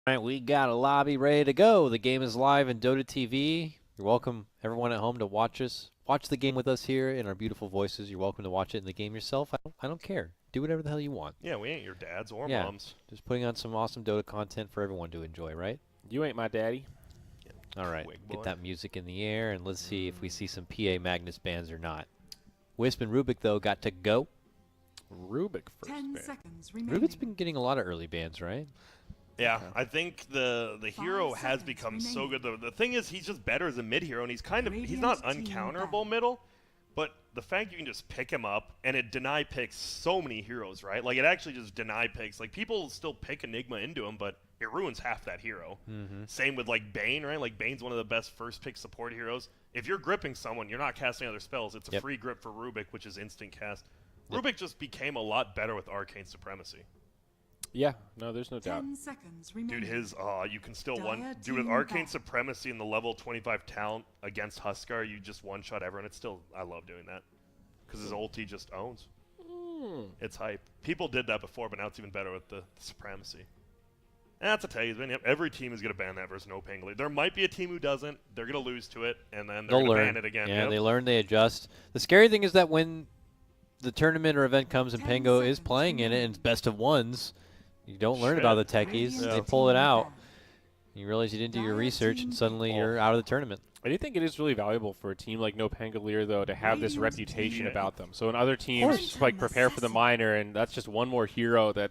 Alright, we got a lobby ready to go. The game is live in Dota TV. You're welcome, everyone at home, to watch us. Watch the game with us here in our beautiful voices. You're welcome to watch it in the game yourself. I don't care. Do whatever the hell you want. Yeah, we ain't your dads or Yeah. moms. Just putting on some awesome Dota content for everyone to enjoy, right? You ain't my daddy. All right, Twig get boy. that music in the air, and let's see if we see some PA Magnus bans or not. Wisp and Rubik, though, got to go. Rubik first 10 ban. seconds remaining. Rubik's been getting a lot of early bans, right? Yeah, I think the hero 5 has seconds become so remaining. good. The thing is, he's just better as a mid hero, and he's not Radiant's team uncounterable back. middle. But the fact you can just pick him up and it deny picks so many heroes, right? Like it actually just deny picks. Like people still pick Enigma into him, but it ruins half that hero. Same with like Bane, right? Like Bane's one of the best first pick support heroes. If you're gripping someone, you're not casting other spells. It's a free grip for Rubik, which is instant cast. Rubik just became a lot better with Arcane Supremacy. Yeah, no, there's no doubt. 10 seconds remaining. Dude, his you can still Dire dude with team Arcane back. Supremacy and the level 25 talent against Huskar, you just one shot everyone. It's still I love doing that because his ulti just owns. It's hype. People did that before, but now it's even better with the Supremacy. And that's a tell you, every team is gonna ban that versus NoPango. There might be a team who doesn't. They're gonna lose to it, and then they're They'll gonna learn ban it again. Yeah, Yep. they learn, they adjust. The scary thing is that when the tournament or event comes and 10 Pango is seconds playing in it remaining. and it's best of ones, you don't learn Shit. about the techies. Radiant's They team pull it out. back. You realize you didn't do your Dire research, team and suddenly back. you're out of the tournament. I do think it is really valuable for a team like NoPango though to have this Radiant's reputation team. about them. So when other teams course. just, like prepare for the minor, and that's just one more hero that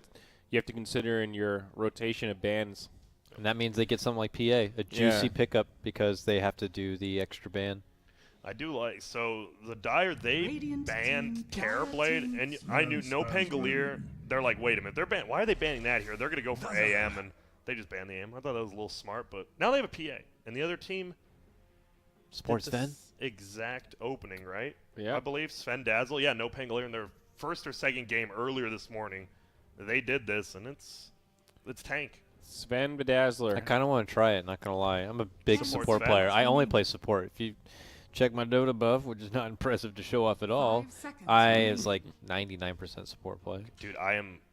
you have to consider in your rotation of bans. And that means they get something like PA, a juicy Yeah. pickup because they have to do the extra ban. I do like so the Dire they Radiant banned team, Terrorblade, Dire and team. I knew NoPango. They're like, wait a minute, they're why are they banning that here? They're gonna go for AM, and they just banned the AM. I thought that was a little smart, but now they have a PA, and the other team Sports did Sven? this exact opening, right? Yeah. I believe Sven Dazzle, yeah, NoPango in their first or second game earlier this morning, they did this, and it's tank. Sven Bedazzler. I kind of want to try it, not going to lie. I'm a big Support support Sven. player. I only play support. If you check my Dota buff, which is not impressive to show off at all, 5 seconds I remaining. is like 99% support play. Dude,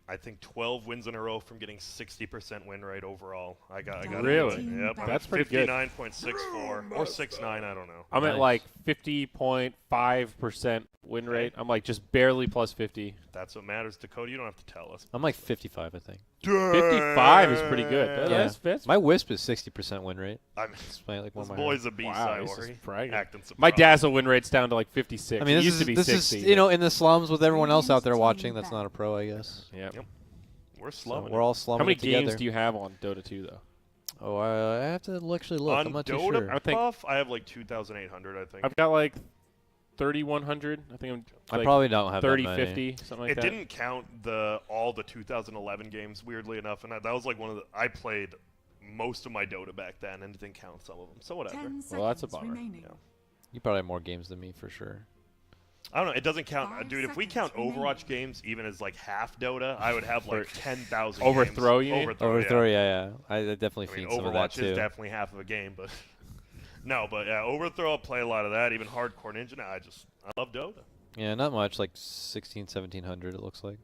I think 12 wins in a row from getting 60% win rate overall. I got Really? Yep, I'm That's at pretty good. 59.64 or 69, I don't know. I'm Nice. at like 50.5% win rate. I'm like just barely plus 50. That's what matters, Dakota. You don't have to tell us. I'm like 55, I think. 55 is pretty good. Yeah. That's My Wisp is 60% win rate. I mean, It's my, like one this of my boy's a beast, Wow, I this is worry. bragging. Acting My surprised. dazzle win rate's down to like 56. I mean, it this used is to be this 60. is in the slums with everyone else out there Radiant's watching. team That's back. not a pro, I guess. Yep. Yep. We're So slumming. we're all slumming How many it together. games do you have on Dota 2 though? Oh, I have to actually look. On I'm not too Dota sure. I think- buff, I have like 2,800, I think. I've got like 3,100. I think I'm I like probably don't have 30, that many. 50, something like It that. didn't count all the 2011 games, weirdly enough, and that was like one of the. I played most of my Dota back then, and it didn't count some of them. So whatever. 10 Well, that's a seconds bummer. remaining. Yeah. You probably have more games than me for sure. I don't know. It doesn't count, 5 dude. If we seconds count Overwatch games even as like half Dota, I would have like 10,000. Overthrow, games. you mean? Overthrow, yeah. I definitely I mean, feed some of that Overwatch too. is definitely half of a game, but no, but yeah, Overthrow. I'll play a lot of that. Even Hardcore Ninja. Nah, I love Dota. Yeah, not much. Like 16, 1700. It looks like.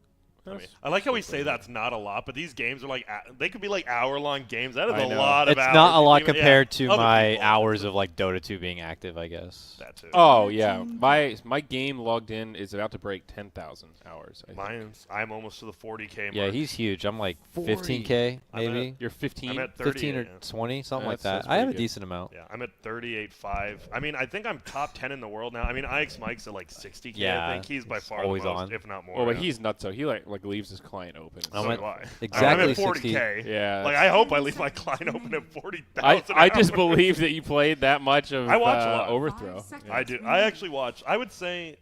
I mean, I like how we say that's not a lot, but these games are like they could be like hour-long games. That is I a know. lot of It's hours. not a lot Even- yeah, compared to other my people. hours of like Dota 2 being active, I guess. That too. Oh yeah, my game logged in is about to break 10,000 hours. I think. I'm almost to the 40K mark. Yeah, he's huge. I'm like 40. 15K I'm at- maybe. You're 15. I'm at 30. 15 or yeah. 20, something like That's that. I have a pretty good. decent amount. Yeah, I'm at 38.5. I mean, I think I'm top 10 in the world now. I mean, IX Mike's at like 60K. Yeah, I think he's by he's far always the most, on. if not more. Well, but yeah. he's nuts though. He like leaves his client open. I'm So at do I. exactly I'm at 40K. Yeah, Like I hope I leave my client open at 40,000. I just hours. believe that you played that much of I watch a lot. Overthrow. 5 seconds I do. I actually watch. I would say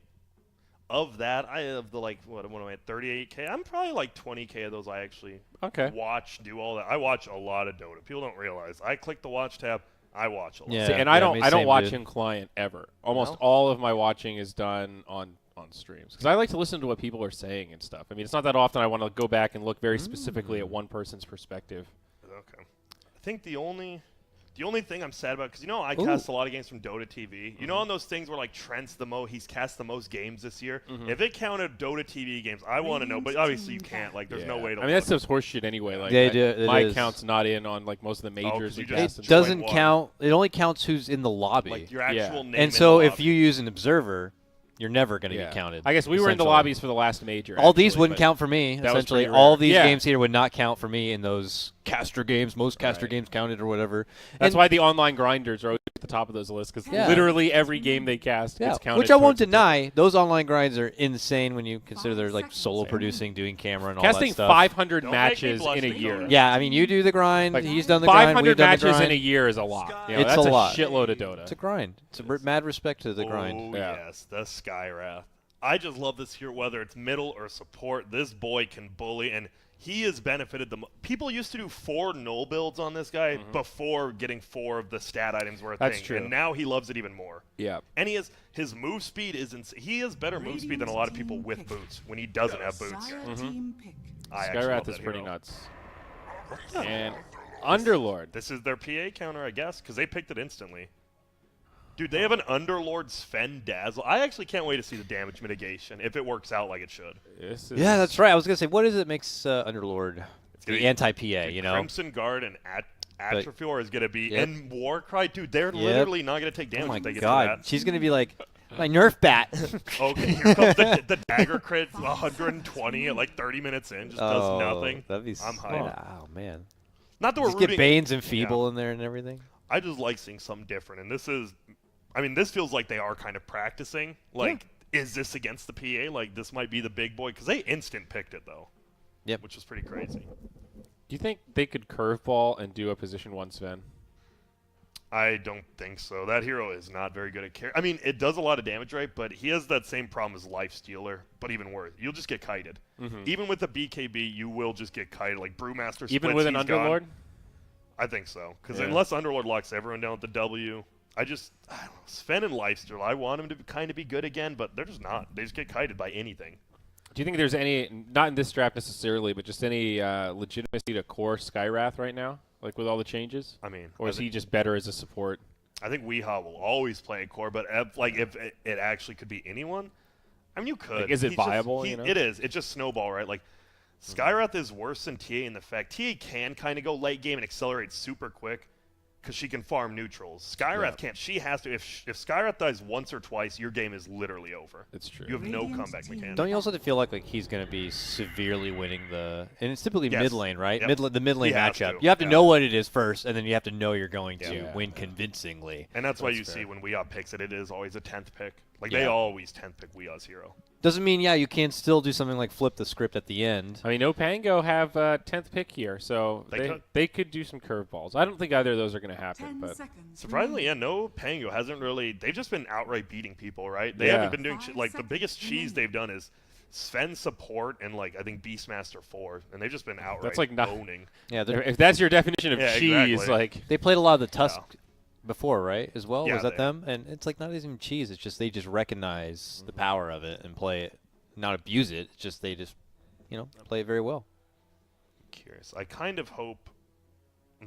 of that, I have the like what am I at 38K? I'm probably like 20K of those I actually Okay. watch, do all that. I watch a lot of Dota. People don't realize. I click the watch tab. I watch a lot. Yeah. See, and I don't me same, watch dude. in client ever. Almost No? all of my watching is done on streams because I like to listen to what people are saying and stuff. I mean, it's not that often I want to go back and look very specifically at one person's perspective. Okay. I think the only. The only thing I'm sad about, because I cast a lot of games from Dota TV. You know, on those things where like Trent's he's cast the most games this year. If it counted Dota TV games, I want to know. But obviously you can't. Like, there's no way to. I mean, that stuff's horseshit anyway. Like, my account's not in on like most of the majors. It doesn't count. It only counts who's in the lobby. Like your actual name. And so if you use an observer, you're never going to get counted. I guess we were in the lobbies for the last major. All these wouldn't count for me. Essentially, all these games here would not count for me in those caster games. Most caster games counted or whatever. That's why the online grinders are always at the top of those lists, because literally every game they cast gets counted. Which I won't deny. Those online grinds are insane when you consider they're like solo producing, doing camera and all that stuff. Casting 500 matches in a year. Yeah, I mean, you do the grind. He's done the grind. 500 matches in a year is a lot. It's that's a lot. Shitload of Dota. It's a grind. It's a mad respect to the grind. Oh, yes, the Skywrath. I just love this here, whether it's middle or support. This boy can bully, and he has benefited people used to do 4 null builds on this guy before getting 4 of the stat items were a thing. True. And now he loves it even more. Yeah. And his move speed is he has better move speed than a lot of people with boots when he doesn't have boots. Skywrath is pretty nuts. And Underlord. This is their PA counter, I guess, because they picked it instantly. Dude, they have an Underlord Sven Dazzle. I actually can't wait to see the damage mitigation if it works out like it should. Yeah, that's right. I was going to say, what is it that makes Underlord the anti-PA, you know? Crimson Guard and Atrophior is going to be, and Warcry, dude, they're literally not going to take damage if they get to that. She's going to be like, my Nerf bat. Okay, here comes the dagger crit, 120 at like 30 minutes in, just does nothing. That'd be I'm hyped. Oh, man. Not that we're rooting. Get Banes and Feeble in there and everything. I just like seeing something different, and this feels like they are kind of practicing. Like, is this against the PA? Like, this might be the big boy, because they instant picked it though. Yep. Which was pretty crazy. Do you think they could curveball and do a position 1 Sven? I don't think so. That hero is not very good at carry. I mean, it does a lot of damage, right? But he has that same problem as Lifestealer, but even worse. You'll just get kited. Even with the BKB, you will just get kited. Like Brewmaster splits, even with an Underlord? I think so. Because unless Underlord locks everyone down with the W, I don't know. Sven and Lifesteal, I want him to kind of be good again, but they're just not. They just get kited by anything. Do you think there's any, not in this draft necessarily, but just any legitimacy to core Skywrath right now? Like with all the changes? I mean, or is he just better as a support? I think Weehaw will always play a core, but if it actually could be anyone, I mean, you could. Like, is it viable? It is. It's just snowball, right? Like, Skywrath is worse than TA in the fact TA can kind of go late game and accelerate super quick because she can farm neutrals. Skywrath can't. She has to. If Skywrath dies once or twice, your game is literally over. It's true. You have no comeback mechanic. Don't you also feel like he's going to be severely winning and it's typically mid lane, right? Yep. The mid lane matchup. To. You have to know what it is first, and then you have to know you're going to win convincingly. And that's why you see when Weehaw picks it is always a 10th pick. Like they always 10th pick Weehaw's hero. Doesn't mean you can still do something like flip the script at the end. I mean, NoPango have 10th pick here, so they could do some curveballs. I don't think either of those are going to happen, but surprisingly, NoPango hasn't really. They've just been outright beating people, right? They haven't been doing like the biggest cheese they've done is Sven support and like I think Beastmaster 4, and they've just been outright that's like owning. Yeah, if that's your definition of cheese, exactly. like they played a lot of the Tusk before, right? As well, yeah, was that them? And it's like not even cheese. It's just they just recognize the power of it and play it, not abuse it. It's just they just play it very well. Curious. I kind of hope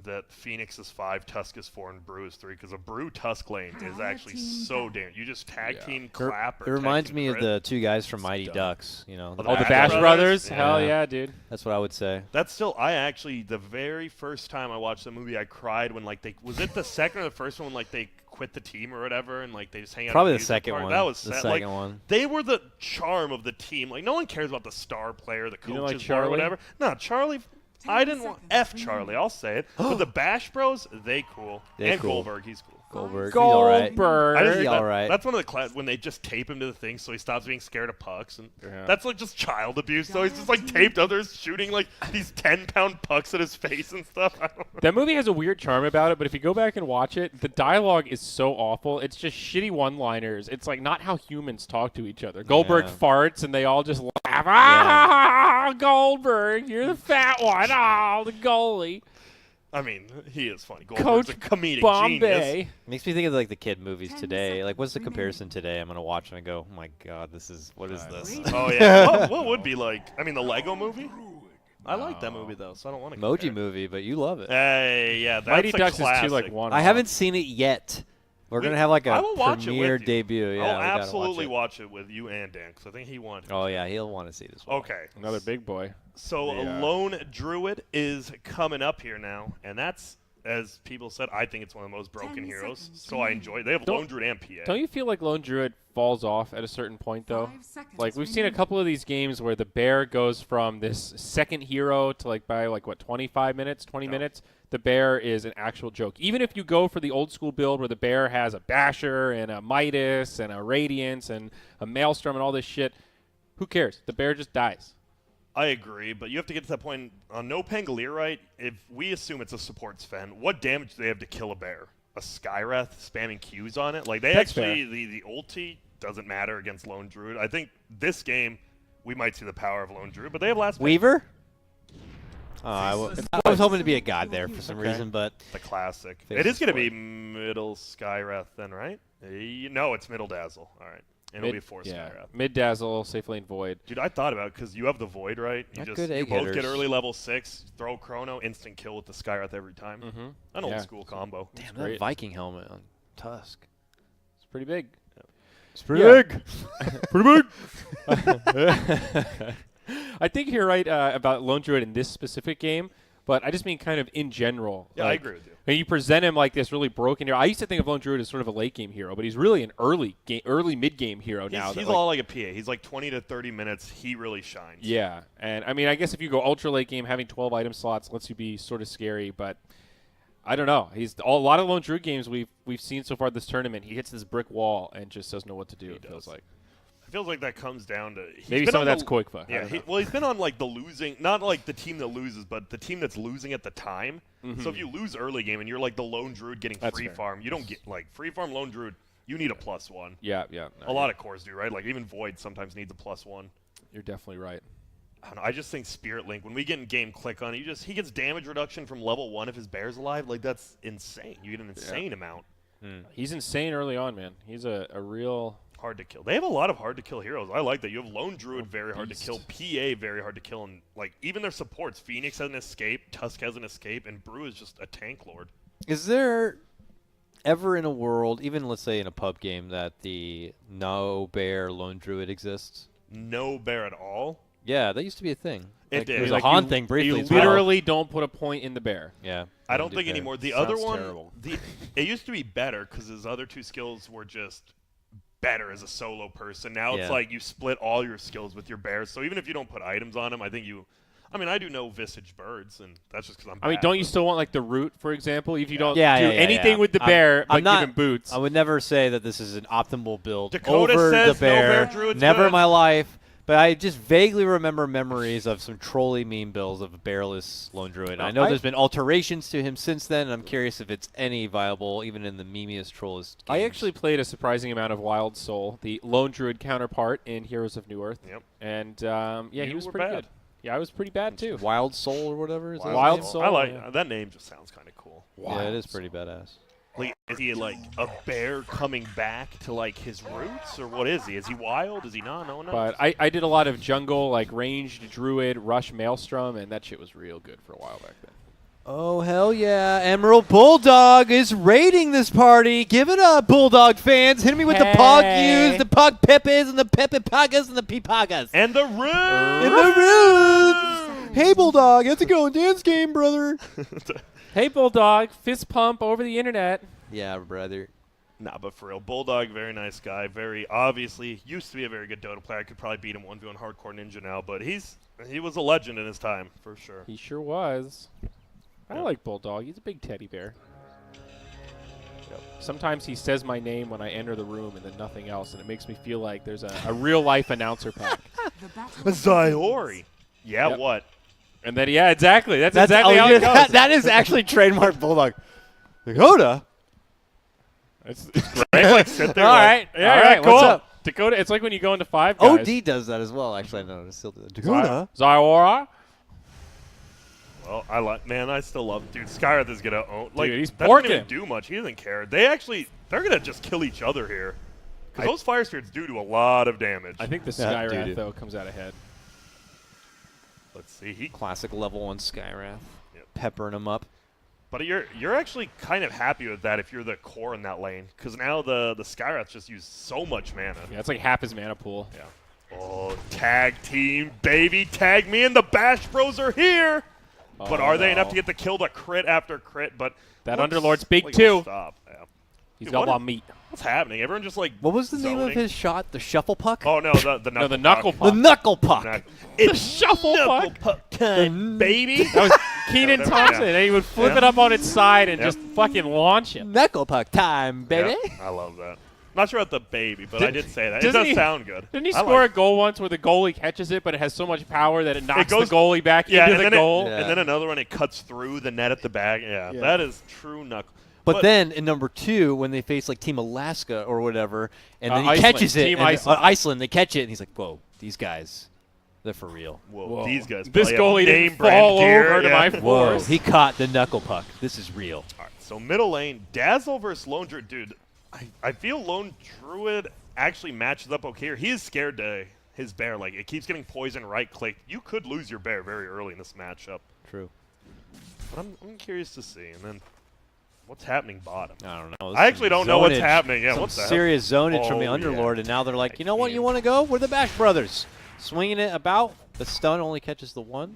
that Phoenix is 5, Tusk is 4, and Brew is 3, because a Brew Tusk lane is actually so damn. You just tag team clap. It reminds me of the 2 guys from Mighty Ducks. The Bash Brothers. Yeah. Hell yeah, dude. That's what I would say. That's still. The very first time I watched the movie, I cried when was it the second or the first one when they quit the team or whatever and they just hang out. Probably the second one. That was the second one. They were the charm of the team. Like no one cares about the star player, the coaches, or whatever. No, Charlie. I didn't want Charlie. I'll say it. But the Bash Bros, they cool. And cool. Goldberg, he's cool. Goldberg, he's all right. He's all right. That's one of the when they just tape him to the thing so he stops being scared of pucks, and that's like just child abuse. So he's just taped others shooting these 10-pound pucks at his face and stuff. That movie has a weird charm about it, but if you go back and watch it, the dialogue is so awful. It's just shitty one-liners. It's like not how humans talk to each other. Goldberg farts and they all just laugh. Ah, Goldberg, you're the fat one. Oh, the goalie. I mean, he is funny. Goldberg's a comedic genius. Makes me think of the kid movies today. Like, what's the comparison today? I'm gonna watch them and go, oh my god, what is this? Oh yeah. What would be like? I mean, the Lego movie. I like that movie though, so I don't want to. Emoji movie, but you love it. Hey, yeah, that's Mighty a Ducks classic. is too like one. I haven't seen it yet. We're gonna have like I a will watch premiere it with you. debut. Yeah, I'll we gotta absolutely watch watch it with you and Dan, because I think he wanted. Oh yeah, he'll want to see this one. Okay. Another big boy. So Yeah. Lone Druid is coming up here now, and that's, as people said, I think it's one of the most broken 10 heroes. seconds So I enjoy it. They have Lone Druid and PA. Don't you feel like Lone Druid falls off at a certain point, though? 5 seconds Like, we've seen a remaining. couple of these games where the bear goes from this second hero to, like, by, like, what, 25 minutes, 20 minutes? The bear is an actual joke. Even if you go for the old school build where the bear has a Basher and a Midas and a Radiance and a Maelstrom and all this shit, who cares? The bear just dies. I agree, but you have to get to that point on NoPango, right? If we assume it's a support Sven, what damage do they have to kill a bear? A Skywrath spamming Qs on it? Like, they That's actually, the ulti doesn't matter against Lone Druid. I think this game, we might see the power of Lone Druid, but they have last pick. Weaver. I was hoping to be a god there for some reason, but The classic. Face It is the going to be middle Skywrath then, right? No, it's middle Dazzle. All right. And it'll be force Skywrath. Mid Dazzle, safe lane Void. Dude, I thought about it because you have the Void, right? You Not good you egg both hitters. get early level 6, throw Chrono, instant kill with the Skywrath every time. Mm-hmm. An old school combo. damn great. that Viking helmet on Tusk. It's pretty big. It's pretty big. Pretty big. I think you're right about Lone Druid in this specific game, but I just mean kind of in general. Yeah, I like, agree with you. when you present him like this really broken hero, I used to think of Lone Druid as sort of a late game hero, but he's really an early mid game hero now. He's that, all like a PA. He's like 20 to 30 minutes. He really shines. Yeah, and I mean, I guess if you go ultra late game, having 12 item slots lets you be sort of scary, but I don't know. He's a lot of Lone Druid games we've seen so far this tournament. He hits this brick wall and just doesn't know what to do. It feels like. It feels like that comes down to Maybe some of that's Koikva. Yeah, well, he's been on like the losing, not like the team that loses, but the team that's losing at the time. So if you lose early game and you're like the Lone Druid getting That's free fair. farm, you don't get like free farm Lone Druid. You need a +1. Yeah. A lot of cores do, right? Like even Void sometimes needs a +1. You're definitely right. I don't know, I just think Spirit Link, when we get in game click on it, he gets damage reduction from level 1 if his bear's alive. Like that's insane. You get an insane amount. He's insane early on, man. He's a real. Hard to kill. They have a lot of hard to kill heroes. I like that. You have Lone Druid, very hard to beast. kill. PA, very hard to kill. And like even their supports, Phoenix has an escape, Tusk has an escape, and Brew is just a tank lord. Is there ever in a world, even let's say in a pub game, that the no bear lone druid exists? No bear at all. Yeah, that used to be a thing. It Like, did. It was Like, a Han you- thing briefly. You as well. literally don't put a point in the bear. Yeah. I don't do think bear. anymore. The Sounds other one, terrible. it used to be better because his other two skills were just better as a solo person. Now Yeah. it's like you split all your skills with your bears. So even if you don't put items on them, I think you. I mean, I do know Visage Birds, and that's just because I'm. I mean, bad, don't you but- still want like the root, for example? If you don't Yeah, do yeah, anything yeah. with the bear, I'm but not- give him boots. I would never say that this is an optimal build Dakota over says the no bear. bear druid's Never in good. my life. But I just vaguely remember memories of some trolley meme builds of a bearless lone druid. I know there's been alterations to him since then, and I'm curious if it's any viable, even in the memeiest, trollest games. I actually played a surprising amount of Wild Soul, the lone druid counterpart in Heroes of New Earth. Yep. And yeah, You he was were pretty bad. good. Yeah, I was pretty bad too. Wild Soul or whatever? Is that his Wild name? Soul. I like yeah. that name. Just sounds kind of cool. Yeah, it is pretty badass. Like, is he like a bear coming back to like his roots, or what is he? Is he wild? Is he not? No one knows. But I did a lot of jungle, like ranged druid, rush maelstrom, and that shit was real good for a while back then. Oh, hell yeah. Emerald Bulldog is raiding this party. Give it up, Bulldog fans. Hit me with the Pog U's, the Pog Pepes, and the Pepe Pagas, and the Pipagas. and the root. In the roots. Hey, Bulldog. How's it going? Dance game, brother. Hey, Bulldog, fist pump over the internet. Yeah, brother. Nah, but for real, Bulldog, very nice guy. Very obviously used to be a very good Dota player. I could probably beat him 1v1 Hardcore Ninja now, but he was a legend in his time for sure. He sure was. I Yeah. like Bulldog. He's a big teddy bear. Sometimes he says my name when I enter the room and then nothing else, and it makes me feel like there's a real-life announcer pack. The battle Zyori. Yeah, Yep. what? And then, yeah, exactly. That's exactly how it goes. That is actually trademark Bulldog. Dakota. It's They like sit there. all like, right. Yeah, all right, cool. what's up? Dakota, it's like when you go into Five Guys. OD does that as well. Actually, I know. It still does. Dakota. Zyora. Well, I still love dude. Skywrath is gonna own. Like, Dude, he's that doesn't porking. even do much. He doesn't care. They're gonna just kill each other here, because those fire spirits do a lot of damage. I think the Yeah, Skywrath, dude. though, comes out ahead. Let's see. Classic level 1 Skywrath. Yep. Peppering him up. But you're actually kind of happy with that if you're the core in that lane, because now the Skywraths just use so much mana. Yeah, it's like half his mana pool. Yeah. Oh, tag team, baby. Tag me in. The Bash Bros are here. Oh, but are they no. enough to get the kill to crit after crit? But That looks Underlord's big like too. he'll Stop. Yeah. He's Dude, got what a lot of meat. What's happening? Everyone just like What was the name of zoning. his shot? The Shuffle Puck? Oh, no, the knuckle No, the Knuckle puck. Puck. The Knuckle Puck! Knuck- It's Shuffle knuckle puck. puck time, baby. That was Keenan Whatever, Thompson, yeah. and he would flip Yeah. it up on its side and Yep. just fucking launch it. Knuckle Puck time, baby! Yeah, I love that. Not sure about the baby, but I did say that. It Doesn't does he- sound good. Didn't he I score like a goal once where the goalie catches it, but it has so much power that it knocks goes- the goalie back Yeah, into and the then goal? Yeah. And then another one, it cuts through the net at the back. Yeah, Yeah. that is true knuckle. But then in number 2, when they face like Team Alaska or whatever, and then he Iceland. catches it, Team and, Iceland. they catch it, and he's like, "Whoa, these guys, they're for real." Whoa, Whoa. these guys. This probably goalie have didn't name brand fall gear. over to Yeah. my Whoa, force. he caught the Knuckle Puck. This is real. All right, so middle lane, Dazzle versus Lone Druid. Dude, I feel Lone Druid actually matches up okay here. He is scared to his bear. Like, it keeps getting poison right-click. You could lose your bear very early in this matchup. True. But I'm curious to see. And then what's happening bottom? I don't know. I actually don't know what's Zonage. happening. Yeah, Some what the hell? serious zonage from the Oh, Underlord, yeah. and now they're like, you know what? You can't. want to go? We're the Bash Brothers. Swinging it about. The stun only catches the one.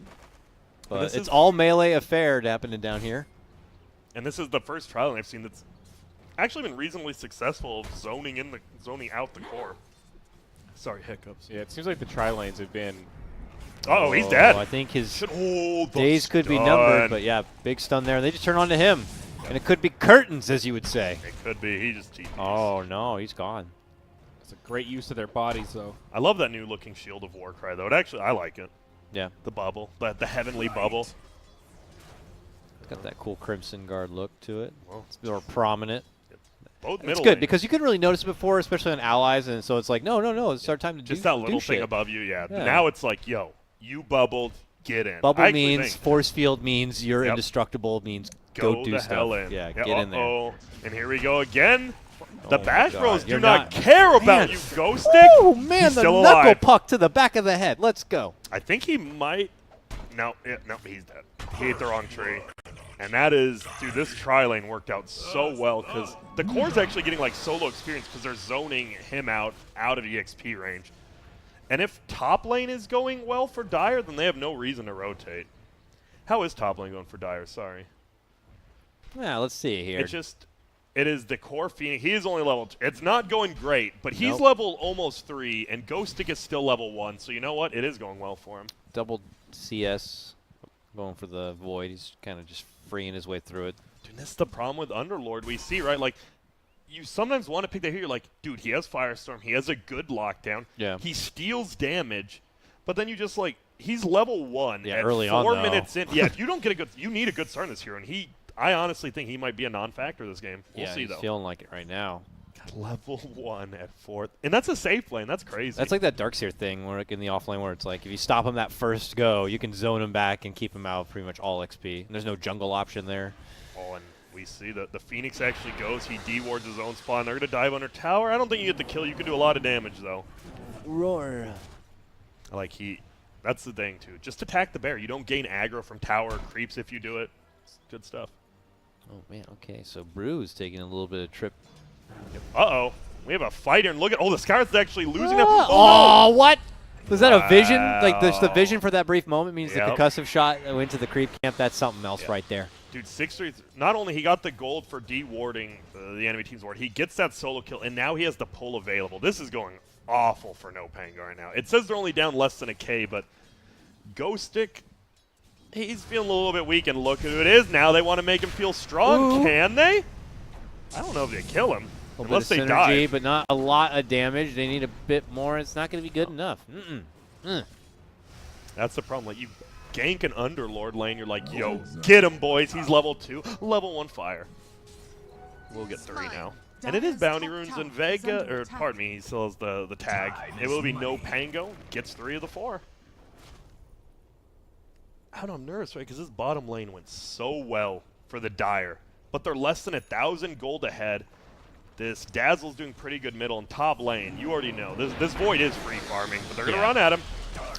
But this it's is- all melee affair happening down here. And this is the first trial I've seen that's actually been reasonably successful of zoning out the core. Sorry, hiccups. Yeah, it seems like the tri-lanes have been... Oh, he's dead. I think his The days could be stun. numbered, but yeah, big stun there. They just turn on to him. And it could be curtains, as you would say. It could be. He just TPs. Oh, no, he's gone. It's a great use of their bodies, though. I love that new looking Shield of Warcry, though. I like it. Yeah, The bubble. The heavenly bubble. it's got that cool Crimson Guard look to it. Well, It's more prominent. both It's middle good lane. because you couldn't really notice it before, especially on allies, and so it's like, no, it's our time to Just do that little do thing shit. above you, yeah. Yeah. Now it's like, yo, you bubbled, get in. Bubble I actually means think force field means you're Yep. indestructible means go do the stuff. hell in. Yeah, get in there. Uh-oh. And here we go again. The Oh my Bash God. Bros do You're not not- care about Man. you, Ghost Stick. Oh man, He's the still knuckle alive. puck to the back of the head. Let's go. I think he might. No, he's dead. He ate the wrong tree. And that is, dude, this tri lane worked out so well because the core's actually getting like solo experience because they're zoning him out of EXP range. And if top lane is going well for Dire, then they have no reason to rotate. How is top lane going for Dire? Sorry. Yeah, let's see here. It is the core Phoenix. He is only level 2. It's not going great, but he's Nope. level almost 3, and Ghost Stick is still level 1. So you know what? It is going well for him. Double CS, going for the void. He's kind of just freeing his way through it. Dude, this is the problem with Underlord we see, right? Like, you sometimes want to pick the hero. You're like, dude, he has Firestorm. He has a good lockdown. Yeah. He steals damage, but then you just like, he's level 1. Yeah, at early on, 4 though. minutes in. Yeah, if you don't get a good, you need a good start in this hero, and I honestly think he might be a non-factor this game. We'll Yeah, see he's though. feeling like it right now. Level 1 at 4th, and that's a safe lane. That's crazy. That's like that Darkseer thing where like in the offlane where it's like if you stop him that first go, you can zone him back and keep him out of pretty much all XP. And there's no jungle option there. Oh, and we see that the Phoenix actually goes. He dewards his own spawn. They're going to dive under tower. I don't think you get the kill. You can do a lot of damage, though. Roar. That's the thing, too. Just attack the bear. You don't gain aggro from tower or creeps if you do it. It's good stuff. Oh man, okay, so Brew's taking a little bit of trip. Uh-oh. We have a fighter, and look at... Oh, the Scarlet's actually losing now. Oh, what? Was that a vision? Like, there's the Wow. vision for that brief moment means Yep. the concussive shot went to the creep camp. That's something else Yep. right there. Dude, 6-3. Not only he got the gold for dewarding the enemy team's ward, he gets that solo kill, and now he has the pull available. This is going awful for NoPango right now. It says they're only down less than a K, but Ghost Stick, he's feeling a little bit weak, and look who it is. Now they want to make him feel strong. Ooh. Can they? I don't know if they kill him. A little Unless bit they of synergy, die. but not a lot of damage. They need a bit more. It's not going to be good enough. That's the problem. Like, you gank an Underlord lane, you're like, yo, get him, boys. He's level 2. Level 1 fire. We'll get 3 now. And it is Bounty Runes and Vega, or pardon me, he still has the tag. It will be NoPango. Gets 3 of the 4. Out on nerves, right? Because this bottom lane went so well for the Dire. But they're less than 1,000 gold ahead. This Dazzle's doing pretty good middle and top lane. You already know. This Void is free farming, but they're going to Yeah. run at him.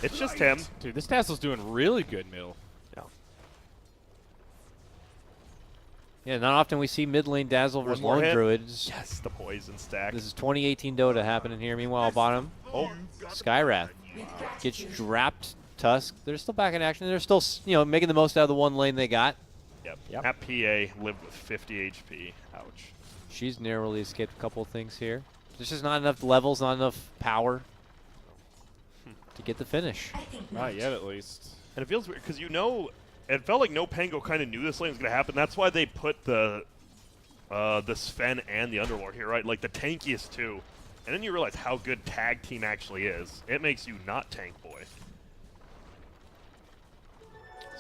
It's just him. Dude, this Tassel's doing really good middle. Yeah, not often we see mid lane Dazzle versus more Lone hit. Druids. Yes, the poison stack. This is 2018 Dota happening here. Meanwhile, bottom, Skywrath gets dropped. Tusk, they're still back in action. They're still, making the most out of the one lane they got. Yep. That PA lived with 50 HP. Ouch. She's narrowly escaped a couple of things here. There's just not enough levels, not enough power to get the finish. Not yet, at least. And it feels weird because it felt like NoPango kind of knew this lane was going to happen. That's why they put the Sven and the Underlord here, right? Like the tankiest two. And then you realize how good tag team actually is. It makes you not tank boy.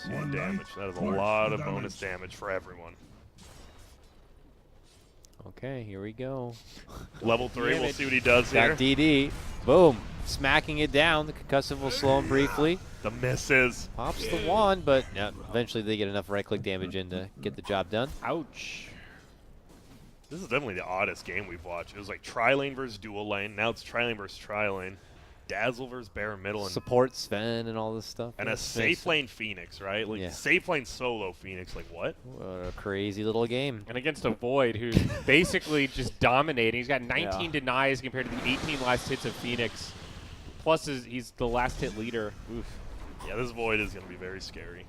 See the damage. That is a lot of bonus damage for everyone. Okay, here we go. Level 3, we'll see what he does here. Got DD. Boom. Smacking it down. The concussive will slow him briefly. The misses. Pops the wand, but eventually they get enough right-click damage in to get the job done. Ouch. This is definitely the oddest game we've watched. It was like tri-lane versus dual lane. Now it's tri-lane versus tri-lane. Dazzle versus Bear middle. And support Sven and all this stuff. And a safe lane Phoenix, right? Like safe lane solo Phoenix. Like what? What a crazy little game. And against a Void who's basically just dominating. He's got 19 denies compared to the 18 last hits of Phoenix. Plus he's the last hit leader. Oof. Yeah, this Void is going to be very scary.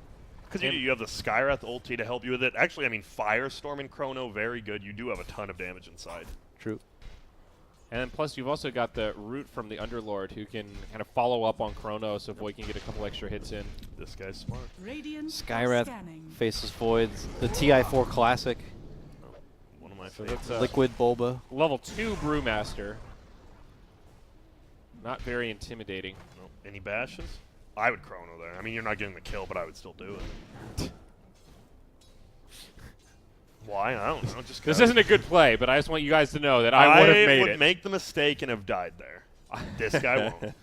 Because you have the Skywrath ulti to help you with it. Actually, I mean, Firestorm and Chrono, very good. You do have a ton of damage inside. True. And then plus you've also got the Root from the Underlord who can kind of follow up on Chrono so Void can get a couple extra hits in. This guy's smart. Skywrath faces Voids. The TI4 Classic. Oh, one of my favorites. Liquid Bulba. Level 2 Brewmaster. Not very intimidating. Nope. Any bashes? I would Chrono there. I mean, you're not getting the kill, but I would still do it. Why? I don't know. Just this isn't a good play, but I just want you guys to know that I would have made it. I would make the mistake and have died there. This guy won't.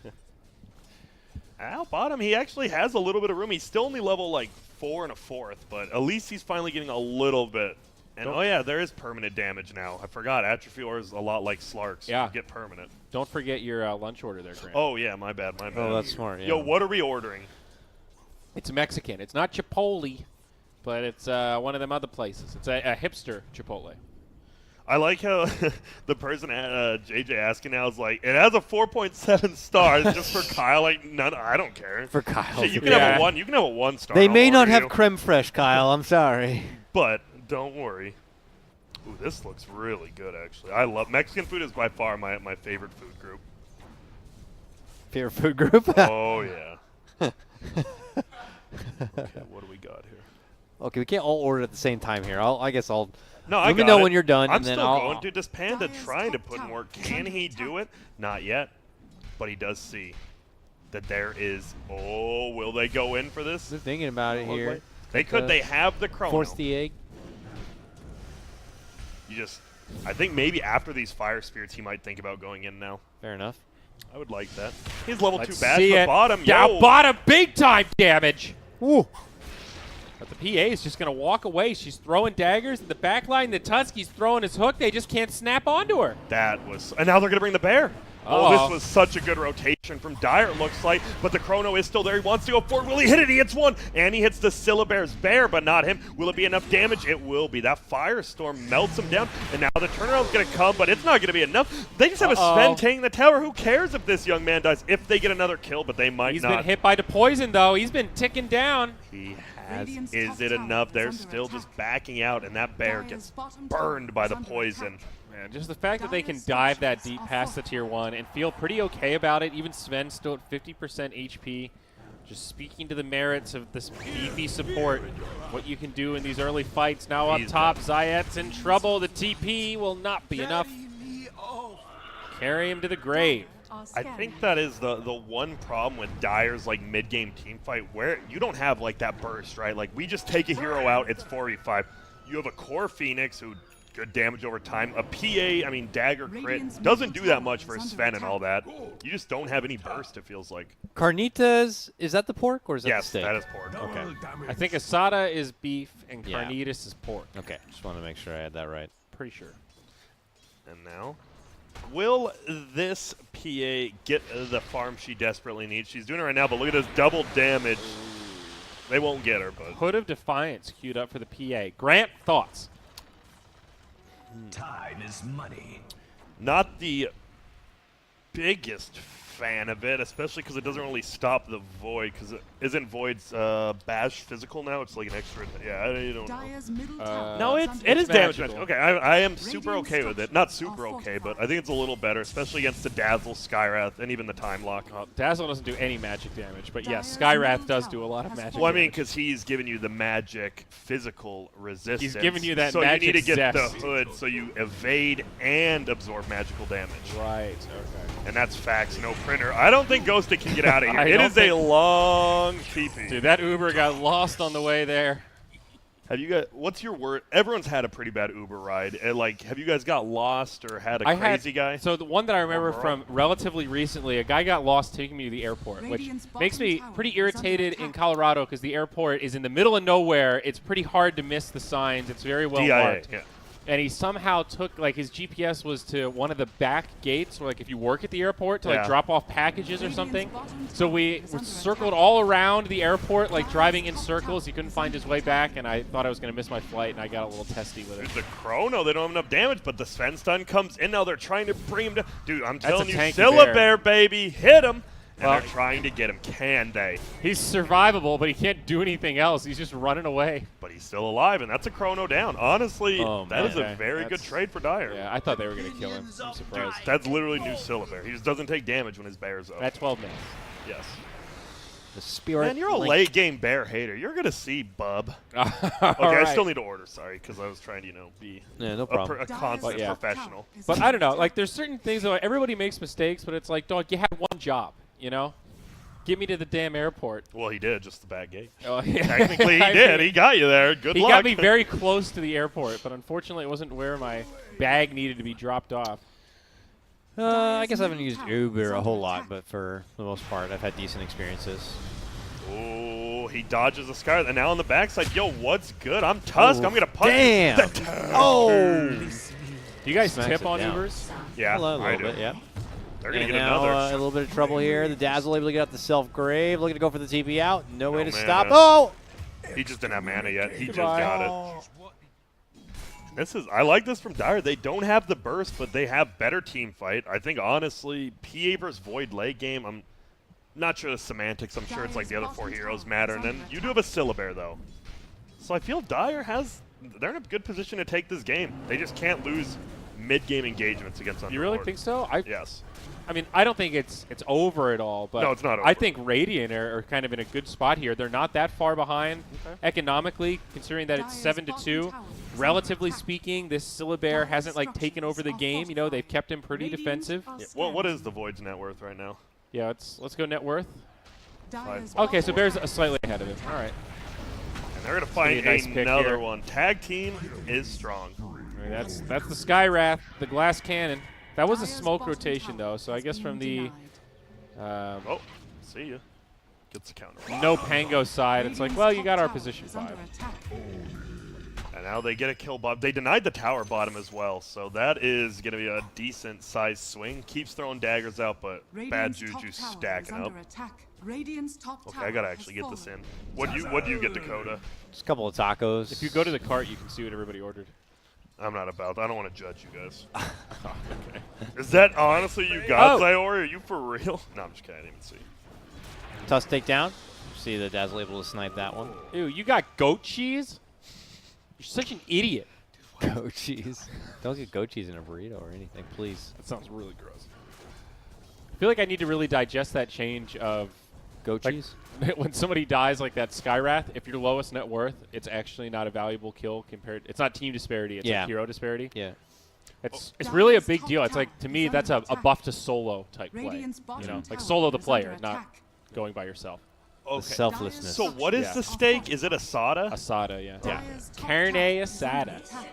Al bottom, he actually has a little bit of room. He's still only level like 4 1/4, but at least he's finally getting a little bit. And oh yeah, there is permanent damage now. I forgot. Atrophy Ore is a lot like Slark's. Yeah. You get permanent. Don't forget your lunch order there, Grant. Oh yeah, my bad, my bad. Oh, that's smart. Yeah. Yo, what are we ordering? It's Mexican. It's not Chipotle, but it's one of them other places. It's a hipster Chipotle. I like how the person JJ asking now is like, it has a 4.7 stars just for Kyle. Like, none. I don't care. For Kyle. Shit, you can have a 1. You can have a 1 star. They may I'll not order have you. creme fraiche, Kyle. I'm sorry. But don't worry. Ooh, this looks really good, actually. I love Mexican food. Is by far my favorite food group. Favorite food group? Oh yeah. Okay, what do we got here? Okay, we can't all order at the same time here. I guess I'll. No, Let me know when you're done, I'm and then still I'll. going to. Does Panda trying to put in work? Can he do it? Not yet, but he does see that there is. Oh, will they go in for this? They're thinking about it here. They could. They have the Chrono. Force the egg. I think maybe after these Fire Spirits, he might think about going in now. Fair enough. I would like that. He's level Let's 2 bad, see but it. bottom, Down yo. bottom, big time damage. Woo. But the PA is just going to walk away. She's throwing daggers in the back line. The Tuski's throwing his hook. They just can't snap onto her. That was, and now they're going to bring the bear. Oh, this was such a good rotation from Dire, it looks like, but the Chrono is still there. He wants to go forward. Will he hit it? He hits one, and he hits the Syllabear's bear, but not him. Will it be enough damage? It will be. That Firestorm melts him down, and now the turnaround's going to come, but it's not going to be enough. They just have a Sven taking the tower. Who cares if this young man dies? If they get another kill, but they might He's not. been hit by the poison, though. He's been ticking down. He has. Is it enough? They're still just backing out, and that bear gets burned by the poison. Man, just the fact that they can dive that deep past the tier 1 and feel pretty okay about it. Even Sven still at 50% HP. Just speaking to the merits of this beefy support, what you can do in these early fights. Now up top, Zayet's in trouble. The TP will not be enough. Carry him to the grave. I think that is the one problem with Dire's like mid-game team fight, where you don't have like that burst, right? Like we just take a hero out, it's 4v5. You have a core Phoenix who good damage over time. A PA, I mean dagger crit, doesn't do that much for Sven and all that. You just don't have any burst, it feels like. Carnitas, is that the pork or is that the Yes, steak? that is pork. Okay. I think Asada is beef and Carnitas is pork. Okay, just want to make sure I had that right. Pretty sure. And now, Will this PA get the farm she desperately needs? She's doing it right now, but look at this double damage. They won't get her, but Hood of Defiance queued up for the PA. Grant, thoughts? Time is money. not the biggest fan of it, especially because it doesn't really stop the Void, because isn't Void's bash physical now? It's like an extra. Yeah, I don't know. No, it is damage. magical. Okay, I am super okay with it. Not super okay, but I think it's a little better, especially against the Dazzle, Skywrath, and even the Time Lock. Dazzle doesn't do any magic damage, but yes, Skywrath does do a lot of magic Well, I mean, damage. because he's giving you the magic physical resistance. He's giving you that so magic you need to get zest. the Hood so you evade and absorb magical damage. Right, okay. And that's facts, no printer. I don't think Ghosted can get out of here. I It don't is a think- long TP. Dude, that Uber got lost on the way there. Have you guys? What's your word? Everyone's had a pretty bad Uber ride. Like, have you guys got lost or had a crazy guy? So the one that I remember Overall? from relatively recently, a guy got lost taking me to the airport, which Radiant's makes bottom me tower pretty is under irritated in attack. Colorado because the airport is in the middle of nowhere. It's pretty hard to miss the signs. It's very well DIA, marked. yeah. And he somehow took, like, his GPS was to one of the back gates, or like if you work at the airport, to like Yeah. drop off packages or something. Radiant's bottom So we tower is under circled attack. all around the airport, like driving in circles. He couldn't find his way back, and I thought I was going to miss my flight, and I got a little testy with it. There's the Chrono. They don't have enough damage, but the Sven stun comes in now. They're trying to bring him down. Dude, I'm That's a telling you, tanky Syllabear, bear. baby, hit him. And Well- they're trying to get him. Can they? He's survivable, but he can't do anything else. He's just running away. But he's still alive, and that's a Chrono down. Honestly, Oh, that is a man. very good That's- trade for Dire. Yeah, I thought they were going to kill him. I'm surprised. That's literally new Syllabear. He just doesn't take damage when his bear's up. At 12 minutes. Yes. The spirit. Man, you're a link. late game bear hater. You're gonna see Bub. Okay, Okay, I still need to order. Sorry, because I was trying to, be Yeah, no a, problem. a constant But yeah. professional. But I don't know. Like, there's certain things that everybody makes mistakes, but it's like, dog, you had one job, you know? Get me to the damn airport. Well, he did, just the bad gate. Oh, yeah. Technically, he I did. mean, He got you there. Good he luck. got me very close to the airport, but unfortunately, it wasn't where my bag needed to be dropped off. I guess I haven't used Uber a whole lot, but for the most part, I've had decent experiences. Oh, he dodges the sky, and now on the backside, yo, what's good? I'm Tusk. I'm gonna punch. Damn! Oh! Do you guys Smacks tip it on down. Ubers? Yeah, A little I bit, do. yeah. They're gonna And get now another. a little bit of trouble here. The Dazzle able to get out the self-grave, looking to go for the TP out. No way No to mana. stop. Oh! He just didn't have mana yet. He just Goodbye. got it. I like this from Dire. They don't have the burst, but they have better team fight. I think honestly, PA versus Void late game. I'm not sure the semantics. I'm sure it's like the other four heroes matter, and then you do have a Syllabear though. So I feel Dire they're in a good position to take this game. They just can't lose mid-game engagements against Underlord. You really think so? Yes. I mean, I don't think it's over at all, but No, it's not I over. think Radiant are kind of in a good spot here. They're not that far behind economically, considering that it's Dire's 7-2. bottom tower is Relatively under attack. speaking, this Syllabear hasn't like taken over the game. You know, they've kept him pretty Radiant defensive. are What is scanning. the Void's net worth right now? Yeah, let's go net worth. Dire's Okay, so bottom Bear's tower slightly ahead of him. All right. And they're gonna be find a nice pick another here. one. Tag team is strong. I mean, that's the Skywrath, the glass cannon. That was a Dire's smoke bottom rotation tower though, so I has guess been from the denied. Oh, see ya. Gets the counter. NoPango side, it's like, Radiant's well, you top got our tower position is under 5. attack. And now they get a kill bottom. They denied the tower bottom as well, so that is going to be a decent size swing. Keeps throwing daggers out, but bad Radiant's top juju tower stacking is up. under attack. Radiant's top Okay, tower I gotta has actually get this in. fallen. What do you get, Dakota? Just a couple of tacos. If you go to the cart, you can see what everybody ordered. I'm not about. I don't want to judge you guys. Okay. Is that honestly you got Oh. Zyori? Are you for real? No, I'm just kidding. I didn't even see. Tusk takedown. See the Dazzle able to snipe that one. Ew, you got goat cheese? You're such an idiot. Goat cheese. Don't get goat cheese in a burrito or anything, please. That sounds really gross. I feel like I need to really digest that change of Goat like, cheese? when somebody dies like that Skywrath, if you're lowest net worth, it's actually not a valuable kill compared. It's not team disparity, it's Yeah. like hero disparity. Yeah. It's really a Dire's big top deal. It's like, tower to me, is that's under a attack. buff to solo type play. Radiant's You bottom know, like tower solo the is player, under not attack. going by yourself. The Okay. selflessness. So what is Yeah. the stake? Is it Asada? Asada, yeah. Dire's top Carne tower is under asada. attack.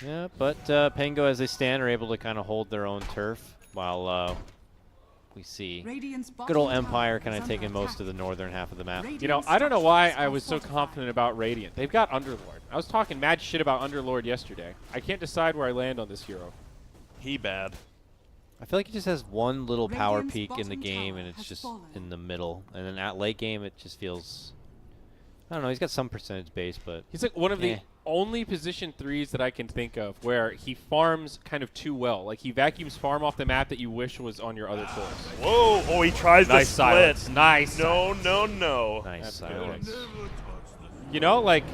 Yeah, but Pango, as they stand, are able to kind of hold their own turf while we see Radiant's good old bottom Empire tower kind is of taking under most of the attack. northern half of the map. You know, I don't know why I was so confident about Radiant. They've got Underlord. I was talking mad shit about Underlord yesterday. I can't decide where I land on this hero. He bad. I feel like he just has one little power Radiant's peak in the bottom game, tower and it's has just fallen. in the middle. And then at late game, it just feels... I don't know, he's got some percentage base, but... He's like one of the Eh. only position 3s that I can think of where he farms kind of too well. Like he vacuums farm off the map that you wish was on your other cores. Whoa! Oh, he tries Nice to split. silence. Nice. No, no, no. Nice That's silence. You know, like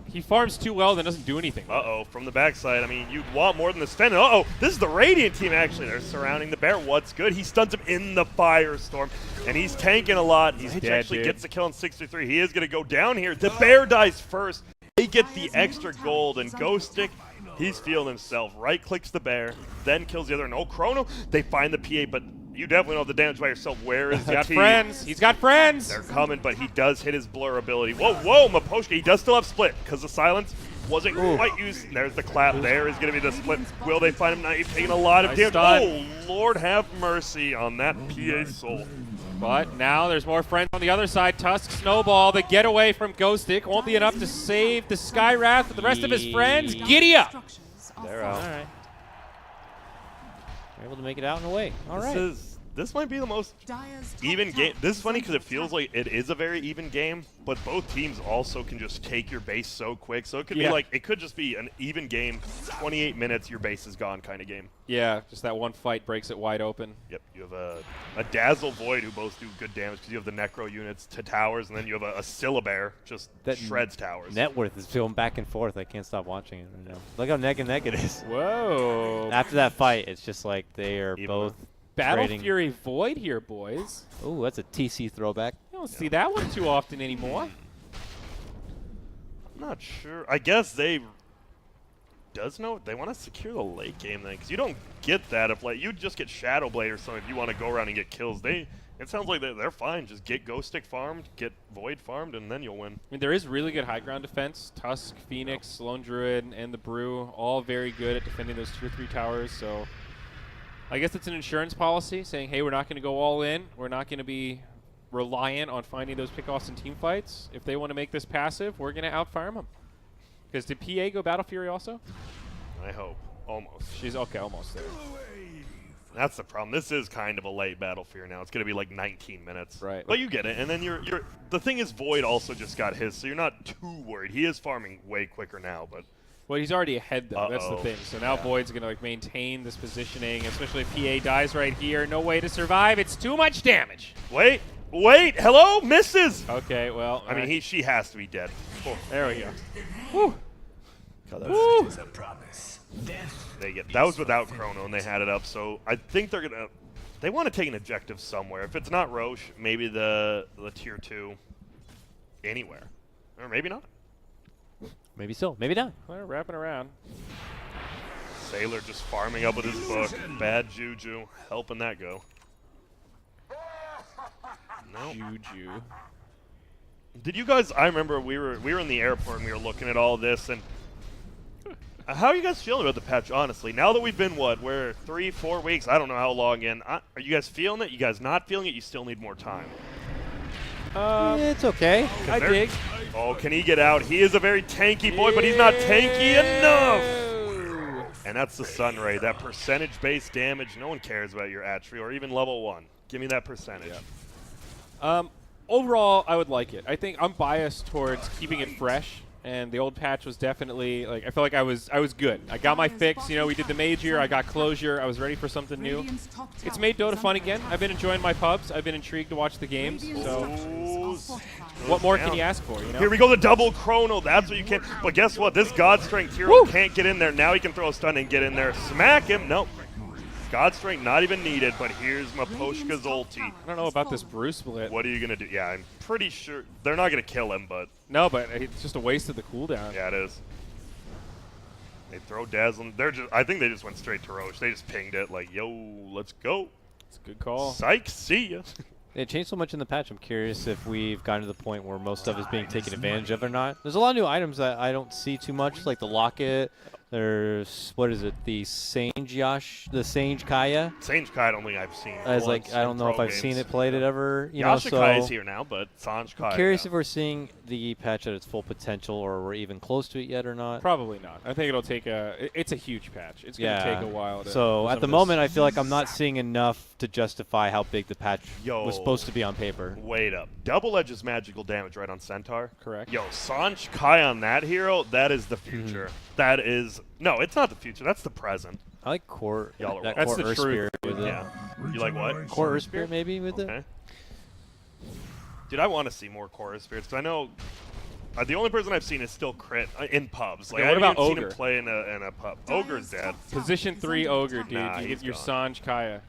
he farms too well, then doesn't do anything. Uh-oh, from the backside. I mean, you'd want more than the stun. Uh-oh, this is the Radiant team, actually. They're surrounding the bear. What's good? He stuns him in the Firestorm, and he's tanking a lot. He dead, actually dude. gets the kill in 6-3. He is going to go down here. The bear dies first. They get the extra gold, and Ghost Stick, he's feeling himself. Right-clicks the bear, then kills the other. No Chrono. They find the PA, but you definitely know the damage by yourself. Where is He's the got team? friends. He's got friends. They're coming, but he does hit his blur ability. Whoa, whoa, Maposhka, he does still have split because the silence wasn't quite used. There's the clap. There is going to be the split. Will they find him? Now he's taking a lot of Nice damage. stun. Oh, Lord have mercy on that PA soul. But now there's more friends on the other side. Tusk, Snowball, the getaway from Ghost Stick won't be enough to save the Sky Wrath with the rest of his friends. Giddy up! Structures are They're falling. out. All right. We're able to make it out and away. All right. This might be the most Dyer's top even tower game. This is funny under because it feels attack. like it is a very even game, but both teams also can just take your base so quick. So it could be Yeah. like, it could just be an even game, 28 minutes, your base is gone kind of game. Yeah, just that one fight breaks it wide open. Yep, you have a Dazzle Void who both do good damage because you have the Necro units to towers, and then you have a Syllabear just That shreds towers. Net worth is going back and forth. I can't stop watching it right now. Look how neck and neck it is. Whoa. After that fight, it's just like they are Even both Battle trading. Fury Void here, boys. Oh, that's a TC throwback. You don't see that one too often anymore. I'm not sure. I guess they they want to secure the late game then, because you don't get that if like you just get Shadow Blade or something if you want to go around and get kills. It sounds like they're fine. Just get Ghost Stick farmed, get Void farmed, and then you'll win. I mean, there is really good high ground defense. Tusk, Phoenix, Lone Druid, and the Brew, all very good at defending those 2 or 3 towers. So I guess it's an insurance policy saying, hey, we're not going to go all in. We're not going to be reliant on finding those pickoffs in team fights. If they want to make this passive, we're going to outfarm them. Because did PA go Battle Fury also? I hope. Almost. She's okay, almost there. That's the problem. This is kind of a late Battle Fear now. It's going to be like 19 minutes. Right. But you get it. And then you're the thing is Void also just got his, so you're not too worried. He is farming way quicker now, but Well, he's already ahead, though. That's the Uh-oh. thing. So now Void's going to like maintain this positioning, especially if PA dies right here. No way to survive. It's too much damage. wait, hello, misses. Okay, well, I mean, she has to be dead. Oh, there we go. Woo. Woo. That was without Chrono, and they had it up. So I think they want to take an objective somewhere. If it's not Roche, maybe the tier 2, anywhere, or maybe not. Maybe so. Maybe not. They're wrapping around. Sailor just farming up with his book. Bad juju, helping that go. No. Juju. Did you guys? I remember we were in the airport and we were looking at all this, and how are you guys feeling about the patch? Honestly, now that we've been we're 3-4 weeks. I don't know how long in. Are you guys feeling it? You guys not feeling it? You still need more time. Yeah, it's okay. I they're- dig. Oh, can he get out? He is a very tanky boy, but he's not tanky enough. And that's the Sunray. That percentage-based damage. No one cares about your Atri or even level 1. Give me that percentage. Overall, I would like it. I think I'm biased towards keeping it fresh, and the old patch was definitely like I felt like I was good. I got my fix. You know, we did the major. I got closure. I was ready for something new. Radiant's top It's tower made Dota is fun under again. attack. I've been enjoying my pubs. I've been intrigued to watch the games. Radiant's So structures are fortified. what more down. can you ask for? You know. Here we go, the double Chrono. That's what you can. But guess what? This God Strength hero can't get in there. Now he can throw a stun and get in there. Smack him. Nope. God Strength not even needed, but here's Maposhka's ulti. I don't know about this Brew split. What are you going to do? Yeah, I'm pretty sure they're not going to kill him, but No, but it's just a waste of the cooldown. yeah, it is. They throw Dazzle. I think they just went straight to Roche. They just pinged it like, yo, let's go. It's a good call. Psych, see ya. It changed so much in the patch. I'm curious if we've gotten to the point where most stuff is being taken advantage of or not. There's a lot of new items that I don't see too much, like the locket. There's what is it? The Sange Kaya. Sange Kai, I don't think I've seen. I was like, once I in don't know pro if I've games. seen it played it ever. You know, Yasha Kai is so here now, but Sange Kai. curious yeah. if we're seeing the patch at its full potential, or we're even close to it yet, or not. Probably not. I think it'll take it's a huge patch. It's going to take a while. So for at some the of moment, I this- feel like I'm not seeing enough to justify how big the patch Yo. was supposed to be on paper. Wait up. Double edges magical damage right on Centaur. Correct. Yo, Sange Kai on that hero, that is the future. That is no, it's not the future. That's the present. I like core. Y'all are That That's core the Earth truth. Spirit with it. Yeah. You like what? Core Earth Spirit maybe with it. Okay. Dude, I want to see more Chorus Spirits because I know the only person I've seen is still Crit in pubs. Like, Okay, I what haven't about even seen him Ogre? play in a pub. Ogre's dead. Position 3 Ogre, dude. Nah, you he's get your gone. Sange Kaya.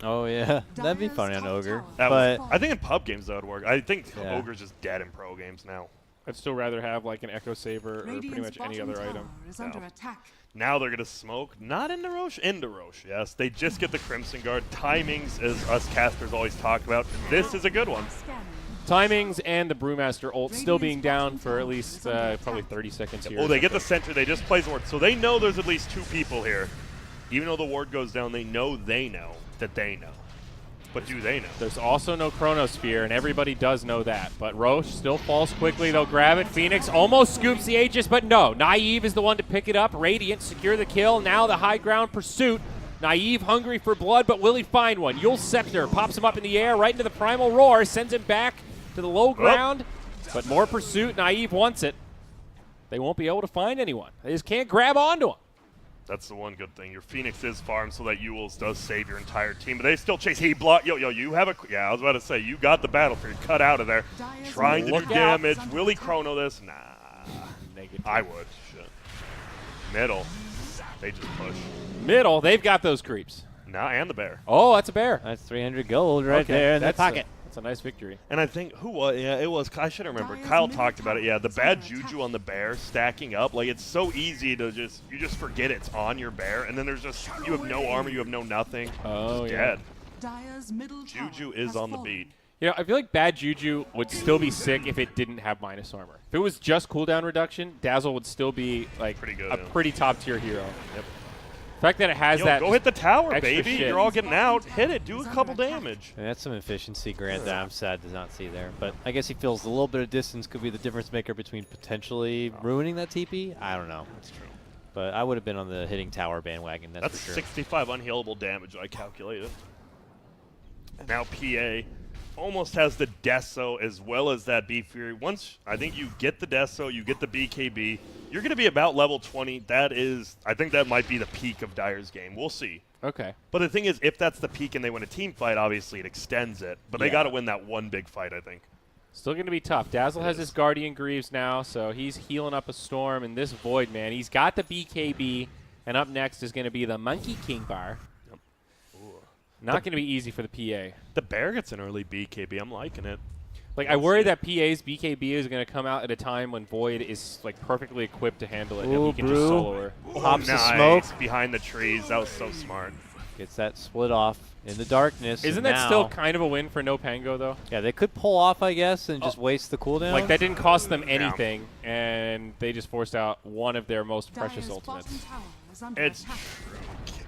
Oh yeah, that'd be funny on Ogre. That But was, I think in pub games that would work. I think Yeah. Ogre's just dead in pro games now. I'd still rather have like an Echo Saber or pretty Radiant's much any bottom other tower item. is under attack. Now they're going to smoke. Not into Roche. Into Roche, yes. They just get the Crimson Guard. Timings, as us casters always talk about. This is a good one. Scanning. Timings and the Brewmaster ult still being down for at least probably 30 seconds here. Oh, they get the center. They just play the ward. So they know there's at least 2 people here. Even though the ward goes down, they know that they know. But do they know? There's also no Chronosphere, and everybody does know that. But Roche still falls quickly. They'll grab it. Phoenix almost scoops the Aegis, but no. Naive is the one to pick it up. Radiant secure the kill. Now the high ground pursuit. Naive hungry for blood, but will he find one? Yule Scepter pops him up in the air right into the Primal Roar, sends him back to the low ground. But more pursuit. Naive wants it. They won't be able to find anyone. They just can't grab onto him. That's the one good thing. Your Phoenix is farmed so that Yules does save your entire team, but they still chase. He block. Yo, you have a. Yeah, I was about to say, you got the battlefield cut out of there. Trying to do Look out. damage. Will he chrono this? Nah. Negative. I would. Shit. Middle. They just push. Middle, they've got those creeps. Nah, and the bear. Oh, that's a bear. that's 300 gold right Okay, there in the that's pocket. That's a nice victory. And I think who was? Yeah, it was. I should remember. Kyle talked about it. Yeah, the bad juju on the bear stacking up. Like it's so easy to you just forget it's on your bear, and then there's just you have no armor, you have no nothing. Oh, Just yeah. dead. Dire's middle tower Juju is has on the fallen. beat. You know, I feel like bad Juju would still be sick if it didn't have minus armor. If it was just cooldown reduction, Dazzle would still be like Pretty good, a yeah. pretty top tier hero. Yep. The fact that it has Yo, that. go hit the tower, extra baby. shit. You're all getting out. Hit it. Do a couple damage. And that's some efficiency, Grant, that I'm sad to not see there. But I guess he feels a little bit of distance could be the difference maker between potentially ruining that TP. I don't know. That's true. But I would have been on the hitting tower bandwagon, that's That's for sure. 65 unhealable damage, I calculated. Now PA almost has the Deso as well as that B Fury. Once I think you get the Deso, you get the BKB, you're going to be about level 20. That is, I think that might be the peak of Dire's game. We'll see. Okay. But the thing is, if that's the peak and they win a team fight, obviously it extends it. But they Yeah. got to win that one big fight, I think. Still going to be tough. Dazzle has It his is. Guardian Greaves now, so he's healing up a storm. And this Void, man, he's got the BKB. And up next is going to be the Monkey King bar. Yep. Not going to be easy for the PA. The Bear gets an early BKB. I'm liking it. Like, I worry that PA's BKB is going to come out at a time when Void is, like, perfectly equipped to handle it, and Ooh, he can just Brew. solo her. Pops the nice. smoke. Behind the trees. That was so smart. Gets that split off in the darkness. Isn't and that still now- kind of a win for NoPango, though? Yeah, they could pull off, I guess, and just waste the cooldown. Like, that didn't cost them anything, and they just forced out one of their most precious Dire's bottom ultimates. tower is under It's attack.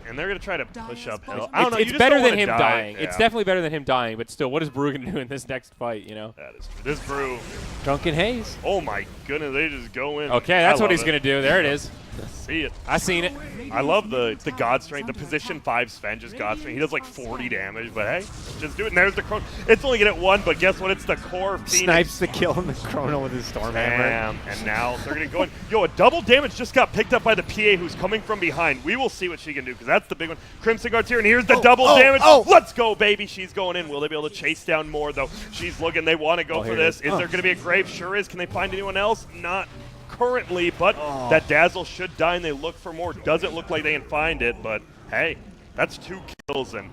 and they're going to try to push Dire's uphill. bottom- I don't know. you It's just better don't than wanna him die. dying. Yeah. It's definitely better than him dying, but still, what is Brew going to do in this next fight, you know? That is true. This Brew. Drunken Haze. Oh my goodness, they just go in. Okay, that's what he's going to do. There it is. See it. I seen it. I love the God Strength, the position 5 Sven, just God Strength. He does like 40 damage, but hey, just do it. And there's the Chrono. It's only going to get 1, but guess what? It's the core Phoenix. Snipes the kill in the Chrono with his Stormhammer. Damn. And now they're going to go in. Yo, a double damage just got picked up by the PA who's coming from behind. We will see what she can do because that's the big one. Crimson Guard's here, and here's the double damage. Let's go, baby. She's going in. Will they be able to chase down more, though? She's looking. They want to go for here it this. is. Is there going to be a grave? Sure is. Can they find anyone else? Not currently, but that Dazzle should die, and they look for more. Doesn't look like they can find it, but hey, that's 2 kills, and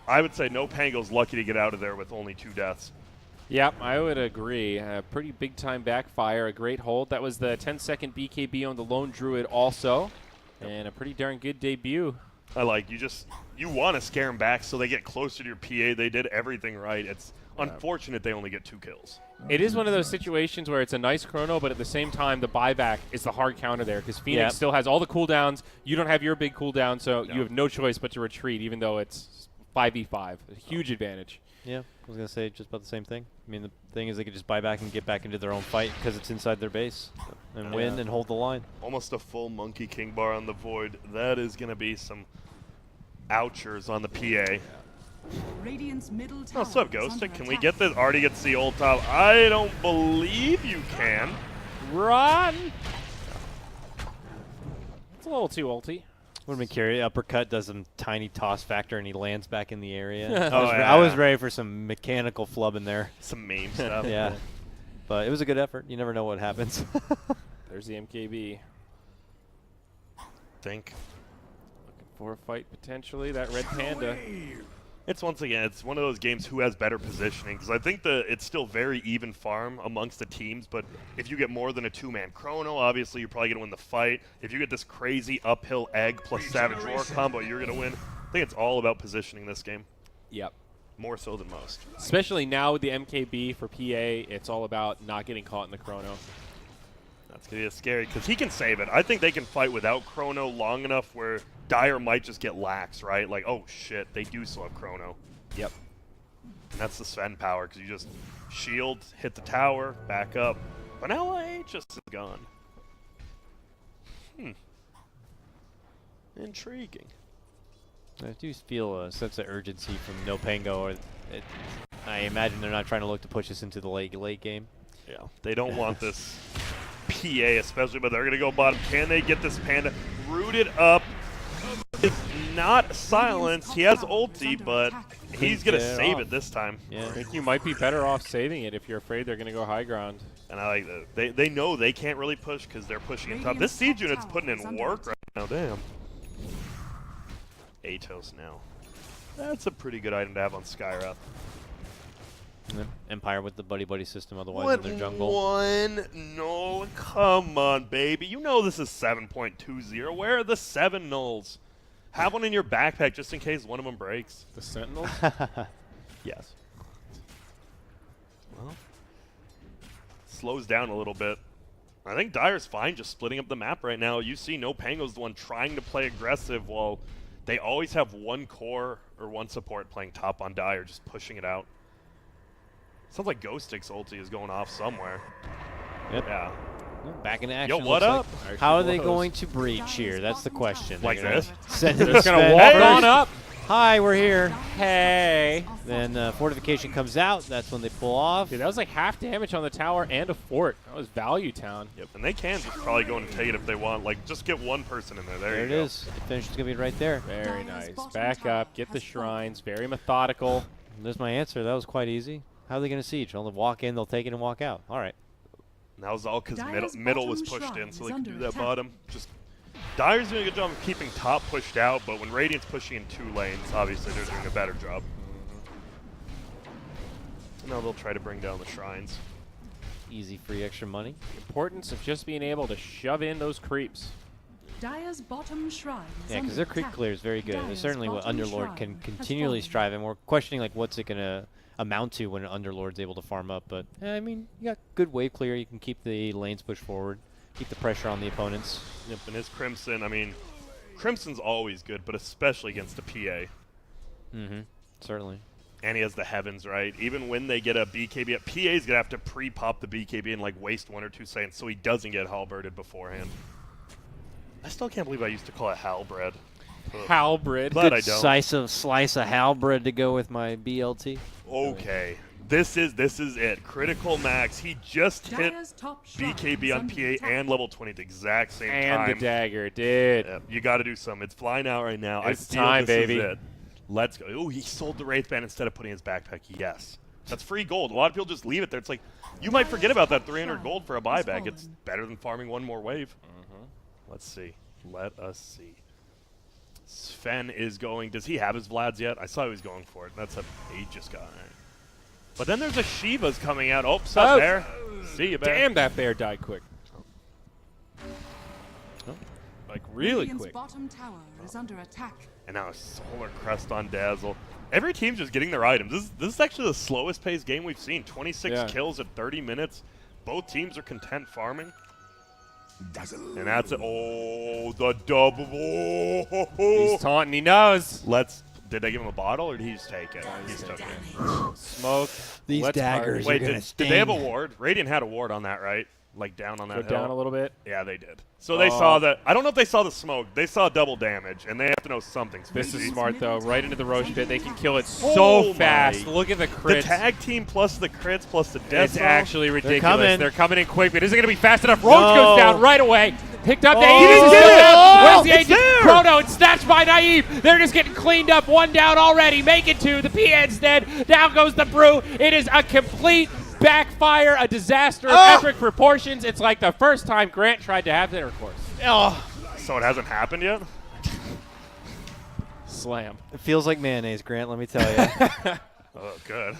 I would say NoPango's lucky to get out of there with only 2 deaths. Yep, I would agree. A pretty big-time backfire, a great hold. That was the 10-second BKB on the Lone Druid also, and a pretty darn good debut. I like you want to scare them back so they get closer to your PA. They did everything right. It's Unfortunate they only get 2 kills. It is one of those situations where it's a nice chrono, but at the same time, the buyback is the hard counter there because Phoenix still has all the cooldowns. You don't have your big cooldown, so you have no choice but to retreat, even though it's 5v5. A huge advantage. Yeah, I was going to say just about the same thing. I mean, the thing is they could just buy back and get back into their own fight because it's inside their base and win and hold the line. Almost a full Monkey King bar on the Void. That is going to be some ouchers on the PA. Radiant's middle Oh, tower what's up, is Ghostic? under Can we attack. get this? Already gets the old top. I don't believe you can. Run! It's a little too ulty. Would have been curious. Uppercut does some tiny toss factor and he lands back in the area. Oh, I was yeah. ready for some mechanical flub in there. Some meme stuff. Yeah. But it was a good effort. You never know what happens. There's the MKB. Think. Looking for a fight potentially. That red panda. It's once again, it's one of those games who has better positioning because I think it's still very even farm amongst the teams. But if you get more than a 2-man chrono, obviously you're probably gonna win the fight. If you get this crazy uphill egg plus Savage Roar combo, you're gonna win. I think it's all about positioning this game, Yep. more so than most. Especially now with the MKB for PA, it's all about not getting caught in the chrono. That's gonna be scary because he can save it. I think they can fight without chrono long enough where Dire might just get lax, right? Like, oh shit, they do still have chrono. Yep. And that's the Sven power because you just shield, hit the tower, back up. But now LA just is gone. Intriguing. I do feel a sense of urgency from NoPango. Or I imagine they're not trying to look to push us into the late game. Yeah, they don't want this PA especially, but they're going to go bottom. Can they get this panda rooted up? It's not silenced. He has ulti, but he's going to Get save off. it this time. Yeah. I think you might be better off saving it if you're afraid they're going to go high ground. And I like that. They know they can't really push because they're pushing in top. This siege unit's putting in work right now. Damn. Atos now. That's a pretty good item to have on Skyrath. And then Empire with the buddy system, otherwise What in their jungle. one? No, come on, baby. You know this is 7.20. Where are the 7 nulls? Have one in your backpack just in case one of them breaks. The Sentinels? Yes. Well, slows down a little bit. I think Dire's fine just splitting up the map right now. You see NoPango's the one trying to play aggressive while they always have one core or one support playing top on Dire, just pushing it out. Sounds like Ghost Stick's ulti is going off somewhere. Yep. Yeah. Back in action. Yo, what looks up? like. How are they going to breach here? That's the question. Like They're gonna this? Send They're the just going to Sven walk first. on up. Hi, we're here. Hey. Then fortification comes out. That's when they pull off. Dude, that was like half damage on the tower and a fort. That was Value Town. Yep, and they can just probably go and take it if they want. Like, just get one person in there. There There you it go. is. The finish is going to be right there. Very Dire's nice. bottom Back tower up. Get the has fallen. shrines. Very methodical. There's my answer. That was quite easy. How are they going to siege? They'll walk in, they'll take it, and walk out. All right. And that was all because Dire's middle was bottom pushed shrine in, so is they could do under that attack. bottom. Just Dire's doing a good job of keeping top pushed out, but when Radiant's pushing in 2 lanes, obviously they're doing a better job. Now they'll try to bring down the shrines. Easy, free extra money. Importance of just being able to shove in those creeps. Dire's bottom shrine is Yeah, because under their creep attack. clear is very good. It's Dire's certainly what bottom Underlord can shrine has continually fallen. strive, and we're questioning like what's it going to amount to when an Underlord's able to farm up. But I mean, you got good wave clear. You can keep the lanes pushed forward, keep the pressure on the opponents. Yep, and his Crimson, I mean, Crimson's always good, but especially against a PA. Mm-hmm. Certainly. And he has the Heavens, right? Even when they get a BKB, PA's going to have to pre-pop the BKB and like waste 1 or 2 seconds so he doesn't get halberded beforehand. I still can't believe I used to call it halberd. Ugh. Halberd. Glad Good I don't. slice of halberd to go with my BLT. Okay. This is it. Critical max. He just hit Dire's top shrine BKB is on under PA attack. and level 20 at the exact same And time. the dagger. Dude. Yeah, you got to do something. It's flying out right now. It's I feel time, this baby. Is it. Let's go. Oh, he sold the Wraith Band instead of putting his backpack. Yes. That's free gold. A lot of people just leave it there. It's like, you might forget about that 300 gold for a buyback. It's better than farming one more wave. Let's see. Let us see. Sven is going. Does he have his Vlads yet? I saw he was going for it. That's a. He just got it. But then there's a Shiva's coming out. Oh, sup, Oh. Bear? See you, Bear. Damn, that bear died quick. Like, really Radiant's quick. bottom tower is under attack. And now a Solar Crest on Dazzle. Every team's just getting their items. This is actually the slowest paced game we've seen. 26 Yeah. kills at 30 minutes. Both teams are content farming. And that's it. Oh, the double. He's taunting. He knows. Did they give him a bottle or did he just take it? He just took it. Smoke. These Let's daggers fire. are Wait, gonna did they have a sting. ward? Radiant had a ward on that, right? Like down on that Go hill. down a little bit. Yeah, they did. So they saw that. I don't know if they saw the smoke. They saw double damage, and they have to know something's This fishy. is smart, though. Right into the Roche pit. They can kill it Oh so my. fast. Look at the The crits. tag team plus the crits plus the death. It's actually ridiculous. coming. They're coming in quick, but isn't going to be fast enough. Roche No. goes down right away. Picked up the Oh. Aegis. He is didn't still get it. down. Oh, Where's the it's Aegis? there. Chrono, it's snatched by Naive. They're just getting cleaned up. One down already. Make it two. The PN's dead. Down goes the Brew. It is a complete backfire, a disaster of epic proportions. It's like the first time Grant tried to have intercourse. Oh, So it hasn't happened yet? Slam. it feels like mayonnaise, Grant. Let me tell you. Oh, good.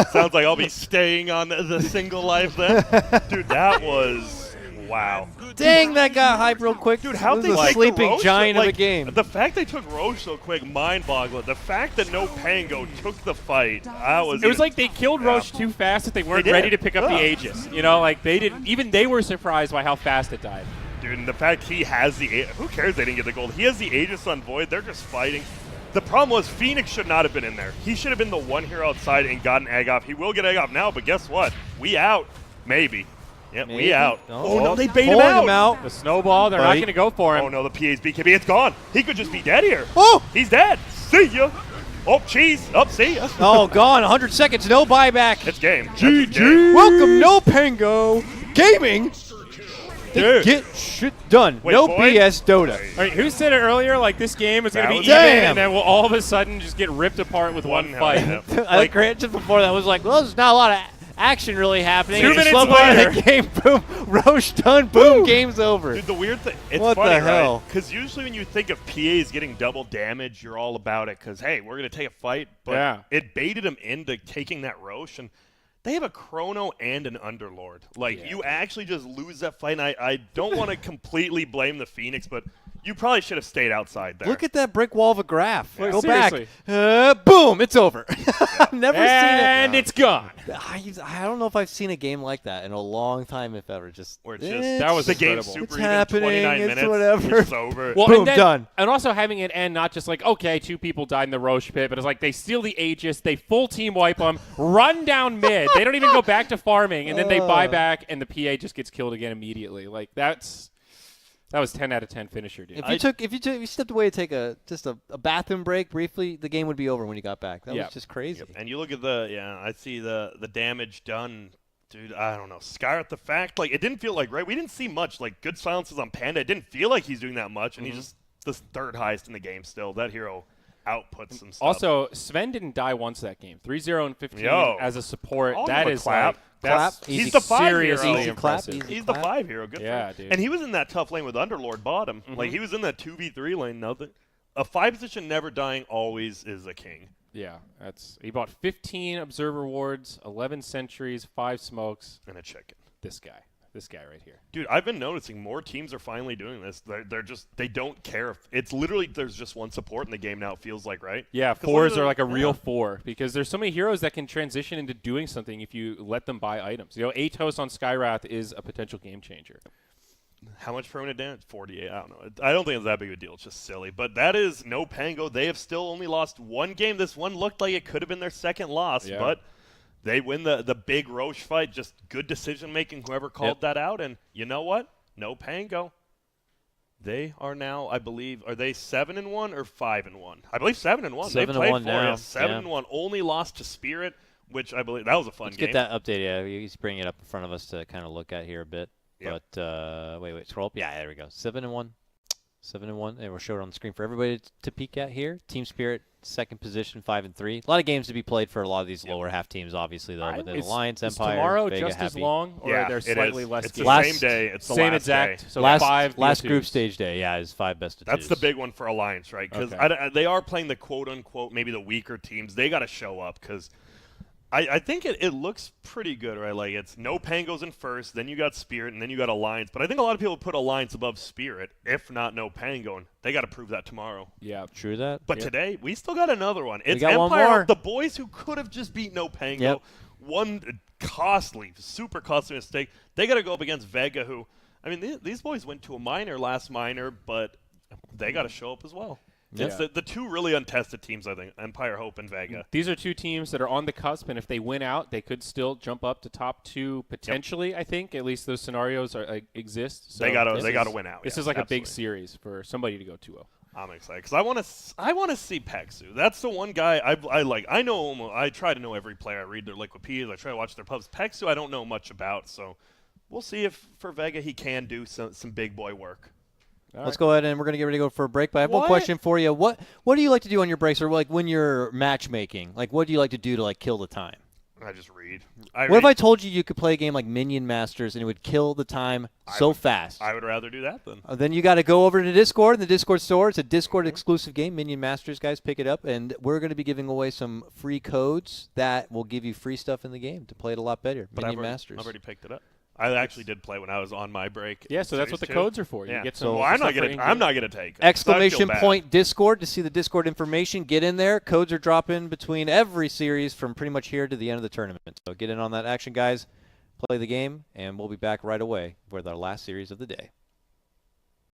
Sounds like I'll be staying on the single life then. Dude, that was wow. Dang, that got hype real quick. Dude, how this they is a took sleeping Roche, giant of a like, game. The fact they took Roche so quick, mind-boggling. The fact that NoPango took the fight, that was. It was like they killed Roche too fast that they weren't did. ready to pick up the Yeah. Aegis. You know, like they didn't. Even they were surprised by how fast it died. Dude, and the fact he has the who cares they didn't get the gold? He has the Aegis on Void. They're just fighting. The problem was Phoenix should not have been in there. He should have been the one hero outside and gotten egg off. He will get egg off now, but guess what? We out. Maybe. Yep, we Maybe. out. Oh, Oh no, they bait him pulling out. The snowball, they're not Right. going to go for him. Oh no, the PA's BKB. It's gone. He could just be dead here. Oh! He's dead. See ya. Oh, cheese. Up, see ya. Oh, gone. 100 seconds. No buyback. It's game. That's his game. Welcome, NoPango Gaming. Dude. Get shit done. Wait, no Void? BS Dota. All right, who said it earlier? Like this game is going to That be was even, Damn. and then we'll all of a sudden just get ripped apart with one fight. I like Grant just before that was like, well, there's not a lot of action really happening. 2 Just minutes slow play later. the game, boom, Roche done, boom, game's over. Dude, the weird thing, it's What funny, the hell? right? Because usually when you think of PAs getting double damage, you're all about it because, hey, we're going to take a fight. But Yeah. it baited him into taking that Roche, and they have a Chrono and an Underlord. Like, you actually just lose that fight, and I don't want to completely blame the Phoenix, but you probably should have stayed outside there. Look at that brick wall of a graph. Yeah. Go Seriously. back. Boom, it's over. I've never And seen it. it's gone. I don't know if I've seen a game like that in a long time, if ever. Just Where it's just, That was the game's incredible. super It's even, happening, 29 it's minutes, whatever. it's over. Well, Boom, and then, done. And also having it end not just like, okay, 2 people died in the Roche pit, but it's like they steal the Aegis, they full team wipe them, run down mid. They don't even go back to farming, and then they buy back, and the PA just gets killed again immediately. Like that was 10 out of 10 finisher, dude. if you stepped away to take a bathroom break briefly, the game would be over when you got back. That Yeah. was just crazy. And you look at I see the damage done. Dude, I don't know. Skyrit, the fact, like, it didn't feel like, right? We didn't see much. Like, good silences on Panda. It didn't feel like he's doing that much, and he's just the third highest in the game still. That hero outputs some stuff. Also, Sven didn't die once that game. 3-0 and 15 Yo. as a support. I'll That give a is clap. like that's Easy. He's the 5 seriously hero. Easy clap, impressive. easy. He's the clap. 5 hero. Good for Yeah, him. dude. And he was in that tough lane with Underlord bottom. Like, he was in that 2v3 lane. Nothing. A 5 position never dying always is a king. Yeah, he bought 15 observer wards, 11 sentries, 5 smokes. And a chicken. This guy right here. Dude, I've been noticing more teams are finally doing this. They don't care. It's literally there's just one support in the game now, it feels like, right? Yeah, 'Cause fours look at are like a the- real yeah. 4 because there's so many heroes that can transition into doing something if you let them buy items. You know, Atos on Skywrath is a potential game changer. How much permanent damage? 48. I don't know. I don't think it's that big of a deal. It's just silly. But that is NoPango. They have still only lost one game. This one looked like it could have been their second loss, Yeah. but they win the big Roche fight. Just good decision making, whoever called that out. And you know what? NoPango. They are now, I believe, are they 7-1 or 5-1? I believe 7-1. They 7-1 played 4. now. Yeah, 7-1. Only lost to Spirit, which I believe that was a fun Let's game. get that updated. Yeah, he's bringing it up in front of us to kind of look at here a bit. Yep. But wait, scroll up. Yeah, there we go. 7-1. 7-1, and we'll show it on the screen for everybody to peek at here. Team Spirit, second position, 5-3. A lot of games to be played for a lot of these lower half teams, obviously, though. But then Is- Alliance, is Empire, tomorrow Vega, just as Happy. long, or Yeah, are there it slightly is. less It's games? the Last- same day. It's the Same last exact. day. So last 5 last group BO2s. stage day, yeah, is 5 best of That's twos. the big one for Alliance, right? Because Okay. they are playing the quote-unquote maybe the weaker teams. They got to show up because I think it looks pretty good, right? Like it's NoPango's in first, then you got Spirit, and then you got Alliance. But I think a lot of people put Alliance above Spirit, if not NoPango, and they got to prove that tomorrow. Yeah. True that. But today, we still got another one. It's got one Empire, more. the boys who could have just beat NoPango. Yep. One costly, super costly mistake. They got to go up against Vega, who, I mean, these boys went to a minor last minor, but they got to show up as well. Yeah. It's the two really untested teams, I think, Empire, Hope, and Vega. These are two teams that are on the cusp, and if they win out, they could still jump up to top 2 potentially. I think at least those scenarios exist. So They got this to is- win out. This yes, is like a big absolutely. series for somebody to go 2-0. I'm excited because I want to see Peksu. That's the one guy I like. I know almost, I try to know every player. I read their Liquipedias. I try to watch their pubs. Peksu I don't know much about, so we'll see if for Vega he can do some big boy work. Let's go ahead and we're going to get ready to go for a break. But I have one What? question for you. What do you like to do on your breaks, or like when you're matchmaking? Like, what do you like to do to like kill the time? I just read. What if I told you you could play a game like Minion Masters and it would kill the time so fast? I would rather do that then. Then you got to go over to Discord, the Discord store. It's a Discord exclusive game, Minion Masters. Guys, pick it up, and we're going to be giving away some free codes that will give you free stuff in the game to play it a lot better. But Minion I've Masters. already picked it up. I actually did play when I was on my break. Yeah, so that's what the Series 2. codes are for. You Yeah. get So some. well, I'm stuff not for gonna. in-game. I'm not gonna take it. Exclamation I feel point Discord to see the Discord information. Get in there. Codes are dropping between every series from pretty much here to the end of the tournament. So get in on that action, guys. Play the game, and we'll be back right away with our last series of the day.